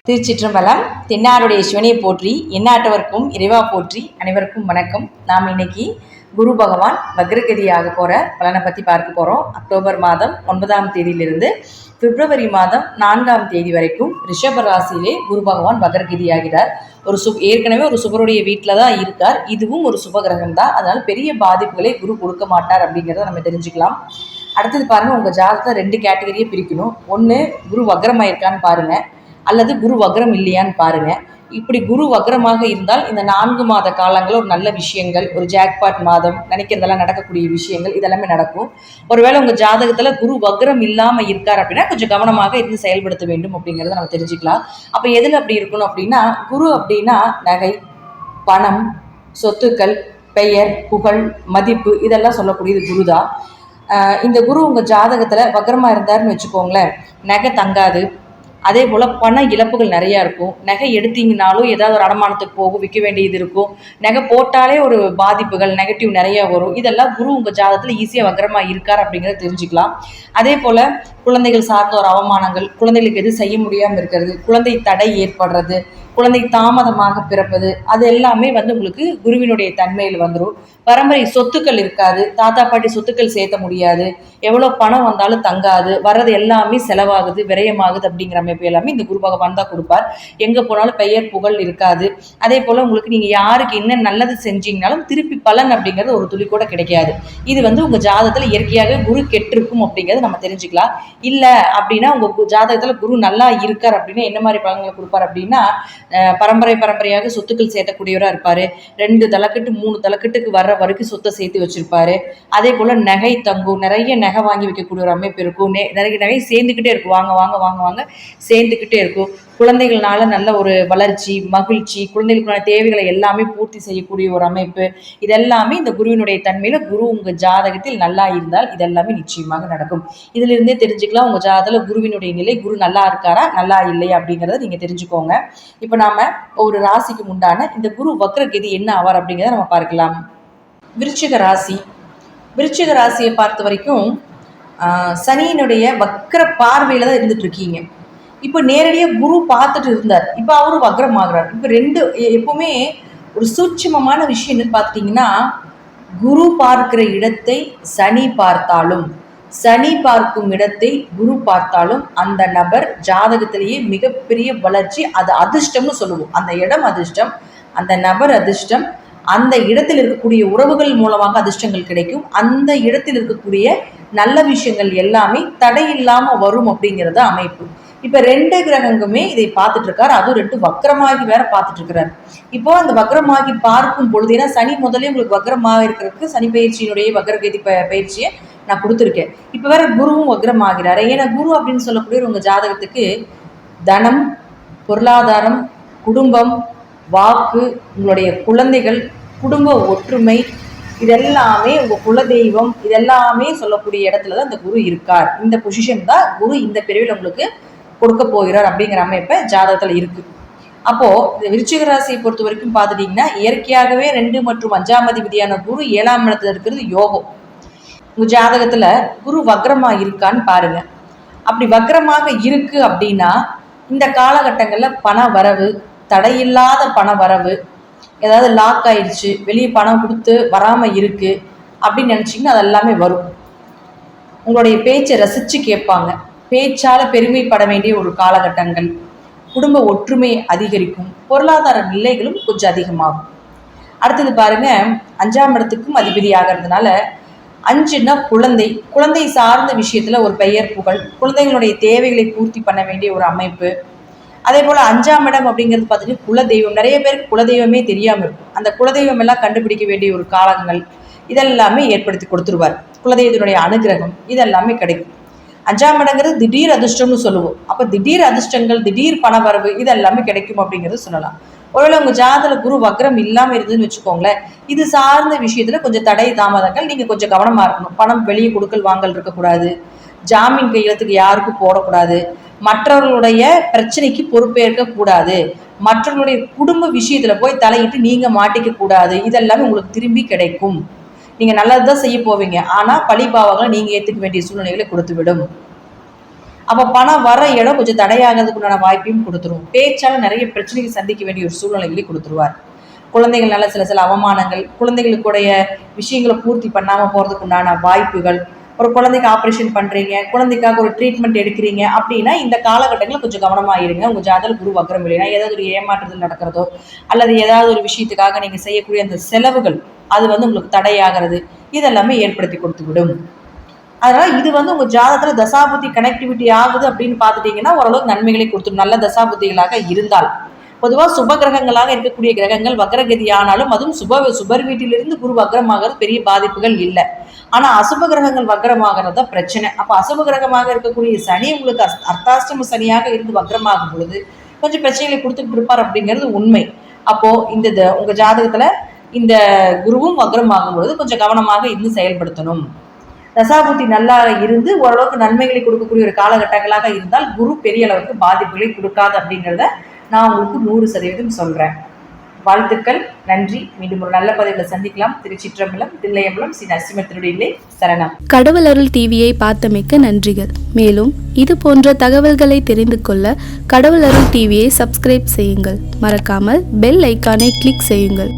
திருச்சிற்றம்பலம். தென்னாருடைய சிவனை போற்றி, எந்நாட்டவர்க்கும் இறைவா போற்றி. அனைவருக்கும் வணக்கம். நாம் இன்னைக்கு குரு பகவான் வக்ரகதியாக போகிற பலனை பற்றி பார்க்க போகிறோம். அக்டோபர் மாதம் 9ஆம் தேதியிலிருந்து பிப்ரவரி மாதம் 4ஆம் தேதி வரைக்கும் ரிஷப ராசியிலே குரு பகவான் வக்ரகதியாகிறார். ஏற்கனவே ஒரு சுபருடைய வீட்டில் தான் இருக்கார். இதுவும் ஒரு சுபகிரகம் தான். அதனால் பெரிய பாதிப்புகளை குரு கொடுக்க மாட்டார் அப்படிங்கிறத நம்ம தெரிஞ்சுக்கலாம். அடுத்தது பாருங்கள், உங்கள் ஜாதகத்தை 2 கேட்டகரியை பிரிக்கணும். ஒன்று, குரு வக்ரமாயிருக்கான்னு பாருங்கள், அல்லது குரு வக்ரம் இல்லையான்னு பாருங்க. இப்படி குரு வக்ரமாக இருந்தால் இந்த 4 மாத காலங்கள் ஒரு நல்ல விஷயங்கள், ஒரு ஜாக்பாட் மாதம், நினைக்கிறதெல்லாம் நடக்கக்கூடிய விஷயங்கள் இதெல்லாமே நடக்கும். ஒருவேளை உங்கள் ஜாதகத்தில் குரு வக்ரம் இல்லாமல் இருக்கார் அப்படின்னா கொஞ்சம் கவனமாக இருந்து செயல்படுத்த வேண்டும் அப்படிங்கிறத நம்ம தெரிஞ்சுக்கலாம். அப்போ எதில் அப்படி இருக்கணும் அப்படின்னா, குரு அப்படின்னா நகை, பணம், சொத்துக்கள், பெயர், புகழ், மதிப்பு இதெல்லாம் சொல்லக்கூடியது குரு தான். இந்த குரு உங்கள் ஜாதகத்தில் வக்ரமாக இருந்தாருன்னு வச்சுக்கோங்களேன், நகை தங்காது. அதே போல் பண இழப்புகள் நிறையா இருக்கும். நகை எடுத்தீங்கனாலும் ஏதாவது ஒரு அடமானத்துக்கு போகும், விற்க வேண்டியது இருக்கும். நகை போட்டாலே ஒரு பாதிப்புகள், நெகட்டிவ் நிறையா வரும். இதெல்லாம் குரு உங்கள் ஜாதகத்தில் ஈஸியாக வக்ரமாக இருக்கார் அப்படிங்கிறத தெரிஞ்சுக்கலாம். அதே போல் குழந்தைகள் சார்ந்த ஒரு அவமானங்கள், குழந்தைகளுக்கு எது செய்ய முடியாமல் இருக்கிறது, குழந்தை தடை ஏற்படுறது, குழந்தை தாமதமாக பிறப்பது, அது எல்லாமே உங்களுக்கு குருவினுடைய தன்மையில் வந்துடும். பரம்பரை சொத்துக்கள் இருக்காது, தாத்தா பாட்டி சொத்துக்கள் சேர்த்த முடியாது, எவ்வளோ பணம் வந்தாலும் தங்காது, வர்றது எல்லாமே செலவாகுது, விரயமாகுது அப்படிங்கிற அமைப்பு எல்லாமே இந்த குரு பகவான் தான் கொடுப்பார். எங்கே போனாலும் பெயர் புகழ் இருக்காது. அதே போல் உங்களுக்கு நீங்கள் யாருக்கு என்ன நல்லது செஞ்சீங்கனாலும் திருப்பி பலன் அப்படிங்கிறது ஒரு துளி கூட கிடைக்காது. இது உங்கள் ஜாதகத்தில் இயற்கையாக குரு கெட்டிருக்கும் அப்படிங்கிறது நம்ம தெரிஞ்சுக்கலாம். இல்லை அப்படின்னா உங்கள் ஜாதகத்தில் குரு நல்லா இருக்கார் அப்படின்னா என்ன மாதிரி பலன்களை கொடுப்பார் அப்படின்னா, பரம்பரையாக சொத்துக்கள் சேர்த்தக்கூடியவராக இருப்பார். 2 தலைக்கட்டு 3 தலைக்கட்டுக்கு வர்ற வரைக்கும் சொத்தை சேர்த்து வச்சிருப்பாரு. அதே போல் நகை தங்கும், நிறைய நகை வாங்கி வைக்கக்கூடிய ஒரு அமைப்பு இருக்கும். நிறைய நகை சேர்ந்துக்கிட்டே இருக்கும், வாங்க வாங்க வாங்க வாங்க சேர்ந்துக்கிட்டே இருக்கும். குழந்தைகள்னால நல்ல ஒரு வளர்ச்சி, மகிழ்ச்சி, குழந்தைகளுக்கான தேவைகளை எல்லாமே பூர்த்தி செய்யக்கூடிய ஒரு அமைப்பு, இதெல்லாமே இந்த குருவினுடைய தன்மையில் குரு உங்கள் ஜாதகத்தில் நல்லா இருந்தால் இதெல்லாமே நிச்சயமாக நடக்கும். இதிலிருந்தே தெரிஞ்சுக்கலாம் உங்கள் ஜாதகத்தில் குருவினுடைய நிலை, குரு நல்லா இருக்காரா நல்லா இல்லையா அப்படிங்கிறத நீங்கள் தெரிஞ்சுக்கோங்க. இப்போ நாம் ஒரு ராசிக்கு உண்டான இந்த குரு வக்ரகதி என்ன ஆவார் அப்படிங்கிறத நம்ம பார்க்கலாம். விருச்சிக ராசி. விருச்சிக ராசியை பார்த்த வரைக்கும் சனியினுடைய வக்ர பார்வையில் தான் இருந்துட்டு இருக்கீங்க. இப்போ நேரடியாக குரு பார்த்துட்டு இருந்தார், இப்போ அவரும் வக்ரம் ஆகிறார். இப்போ 2 எப்பவுமே ஒரு சூட்சமமான விஷயம் என்னன்னு பார்த்துட்டிங்கன்னா, குரு பார்க்கிற இடத்தை சனி பார்த்தாலும், சனி பார்க்கும் இடத்தை குரு பார்த்தாலும் அந்த நபர் ஜாதகத்திலேயே மிகப்பெரிய வளர்ச்சி, அது அதிர்ஷ்டம்னு சொல்லுவோம். அந்த இடம் அதிர்ஷ்டம், அந்த நபர் அதிர்ஷ்டம், அந்த இடத்தில் இருக்கக்கூடிய உறவுகள் மூலமாக அதிர்ஷ்டங்கள் கிடைக்கும். அந்த இடத்தில் இருக்கக்கூடிய நல்ல விஷயங்கள் எல்லாமே தடையில்லாமல் வரும் அப்படிங்கிறத அமைப்பு. இப்போ 2 கிரகங்களுமே இதை பார்த்துட்டு இருக்காரு. அதுவும் 2 வக்ரமாகி வேற பார்த்துட்டு இருக்கிறாரு. இப்போ அந்த வக்ரமாகி பார்க்கும் பொழுது, ஏன்னா சனி முதலே உங்களுக்கு வக்ரமாக இருக்கிறதுக்கு சனி பயிற்சியினுடைய வக்ரகதி பயிற்சியை நான் கொடுத்துருக்கேன். இப்போ வேற குருவும் வக்ரமாகிறாரு. ஏன்னா குரு அப்படின்னு சொல்லக்கூடிய உங்கள் ஜாதகத்துக்கு தனம், பொருளாதாரம், குடும்பம், வாக்கு, உங்களுடைய குழந்தைகள், குடும்ப ஒற்றுமை, இதெல்லாமே உங்கள் குலதெய்வம், இதெல்லாமே சொல்லக்கூடிய இடத்துல தான் இந்த குரு இருக்கார். இந்த பொசிஷன் தான் குரு இந்த பிரிவில் உங்களுக்கு கொடுக்க போகிறார் அப்படிங்கிற அமைப்பை ஜாதகத்தில் இருக்குது. அப்போது இந்த விருச்சிக ராசியை பொறுத்த வரைக்கும் பார்த்துட்டிங்கன்னா, இயற்கையாகவே 2 மற்றும் 5ஆம் அதிபதியான குரு 7ஆம் இடத்துல இருக்கிறது யோகம். உங்கள் ஜாதகத்தில் குரு வக்ரமாக இருக்கான்னு பாருங்கள். அப்படி வக்ரமாக இருக்குது அப்படின்னா இந்த காலகட்டங்களில் பண வரவு, தடையில்லாத பண வரவு, ஏதாவது லாக் ஆயிடுச்சு, வெளியே பணம் கொடுத்து வராமல் இருக்குது அப்படின்னு நினச்சிங்கன்னா அது எல்லாமே வரும். உங்களுடைய பேச்சை ரசித்து கேட்பாங்க, பேச்சால் பெருமைப்பட வேண்டிய ஒரு காலகட்டங்கள், குடும்ப ஒற்றுமை அதிகரிக்கும், பொருளாதார நிலைகளும் கொஞ்சம் அதிகமாகும். அடுத்தது பாருங்கள், 5ஆம் இடத்துக்கும் அதிபதி ஆகிறதுனால 5ன்னா குழந்தை சார்ந்த விஷயத்தில் ஒரு பெயர் புகழ், குழந்தைகளுடைய தேவைகளை பூர்த்தி பண்ண வேண்டிய ஒரு அமைப்பு. அதே போல் 5ஆம் இடம் அப்படிங்கிறது பார்த்துட்டு குலதெய்வம், நிறைய பேருக்கு குலதெய்வமே தெரியாமல் இருக்கும். அந்த குலதெய்வம் எல்லாம் கண்டுபிடிக்க வேண்டிய ஒரு காலங்கள் இதெல்லாமே ஏற்படுத்தி கொடுத்துருவார். குலதெய்வத்தினுடைய அனுகிரகம் இதெல்லாமே கிடைக்கும். 5ஆம் இடங்கிறது திடீர் அதிர்ஷ்டம்னு சொல்லுவோம். அப்போ திடீர் அதிர்ஷ்டங்கள், திடீர் பண வரவு இதெல்லாமே கிடைக்கும் அப்படிங்கிறது சொல்லலாம். ஒருவேளை உங்கள் ஜாதகத்தில் குரு வக்ரம் இல்லாமல் இருந்துன்னு வச்சுக்கோங்களேன், இது சார்ந்த விஷயத்தில் கொஞ்சம் தடை தாமதங்கள், நீங்கள் கொஞ்சம் கவனமாக இருக்கணும். பணம் வெளியே கொடுக்கல் வாங்கல் இருக்கக்கூடாது, ஜாமீன் கையெழுத்துக்கு யாருக்கும் போடக்கூடாது, மற்றவர்களுடைய பிரச்சனைக்கு பொறுப்பேற்கக்கூடாது, மற்றவர்களுடைய குடும்ப விஷயத்தில் போய் தலையிட்டு நீங்கள் மாட்டிக்க கூடாது. இதெல்லாமே உங்களுக்கு திரும்பி கிடைக்கும். நீங்கள் நல்லது தான் செய்ய போவீங்க, ஆனால் பழிபாவங்களை நீங்கள் ஏற்றுக்க வேண்டிய சூழ்நிலைகளை கொடுத்து விடும். அப்போ பணம் வர இடம் கொஞ்சம் தடையாகிறதுக்குண்டான வாய்ப்பையும் கொடுத்துரும். பேச்சால் நிறைய பிரச்சனைகள் சந்திக்க வேண்டிய ஒரு சூழ்நிலைகளை கொடுத்துருவார். குழந்தைகள்னால சில அவமானங்கள், குழந்தைகளுக்குடைய விஷயங்களை பூர்த்தி பண்ணாமல் போகிறதுக்கு உண்டான வாய்ப்புகள், ஒரு குழந்தைக்கு ஆப்ரேஷன் பண்ணுறீங்க, குழந்தைக்காக ஒரு ட்ரீட்மெண்ட் எடுக்கிறீங்க அப்படின்னா இந்த காலகட்டங்களில் கொஞ்சம் கவனமாக இருங்க. உங்கள் ஜாதகத்தில் குரு வக்ரம் இல்லைன்னா ஏதாவது ஒரு ஏமாற்றுதல் நடக்கிறதோ அல்லது ஏதாவது ஒரு விஷயத்துக்காக நீங்கள் செய்யக்கூடிய அந்த செலவுகள் அது உங்களுக்கு தடையாகிறது இதெல்லாமே ஏற்படுத்தி கொடுத்துவிடும். அதனால் இது உங்கள் ஜாதகத்தில் தசாபுத்தி கனெக்டிவிட்டி ஆகுது அப்படின்னு பார்த்துட்டிங்கன்னா ஓரளவுக்கு நன்மைகளை கொடுத்துடும், நல்ல தசாபுத்திகளாக இருந்தால். பொதுவாக சுப கிரகங்களாக இருக்கக்கூடிய கிரகங்கள் வக்ரகதி ஆனாலும் அதுவும் சுபர் வீட்டிலிருந்து குரு வக்ரமாகிறது பெரிய பாதிப்புகள் இல்லை. ஆனால் அசுப கிரகங்கள் வக்ரமாகிறது தான் பிரச்சனை. அப்போ அசுப கிரகமாக இருக்கக்கூடிய சனி உங்களுக்கு அர்த்தாஷ்டம சனியாக இருந்து வக்ரமாகும் பொழுது கொஞ்சம் பிரச்சனைகளை கொடுத்துட்டு இருப்பார் அப்படிங்கிறது உண்மை. அப்போது இந்த உங்கள் ஜாதகத்தில் இந்த குருவும் வக்ரமாகும் பொழுது கொஞ்சம் கவனமாக இருந்து செயல்படுத்தணும். தசாபுத்தி நல்லா இருந்து ஓரளவுக்கு நன்மைகளை கொடுக்கக்கூடிய ஒரு காலகட்டங்களாக இருந்தால் குரு பெரிய அளவுக்கு பாதிப்புகளை கொடுக்காது அப்படிங்கிறத நான் உங்களுக்கு 100% சொல்கிறேன். வாழ்த்துக்கள், நன்றி. மீண்டும் ஒரு நல்ல பதிவில் சந்திக்கலாம். திருச்சிற்றம்பலம், தில்லையம்பலம், ஸ்ரீ நரசிம்மர் திருவடிகளே சரணம். கடவுள் அருள் டிவியை பார்த்தமைக்க நன்றிகள். மேலும் இது போன்ற தகவல்களை தெரிந்து கொள்ள கடவுள் அருள் டிவியை சப்ஸ்கிரைப் செய்யுங்கள். மறக்காமல் பெல் ஐக்கானை கிளிக் செய்யுங்கள்.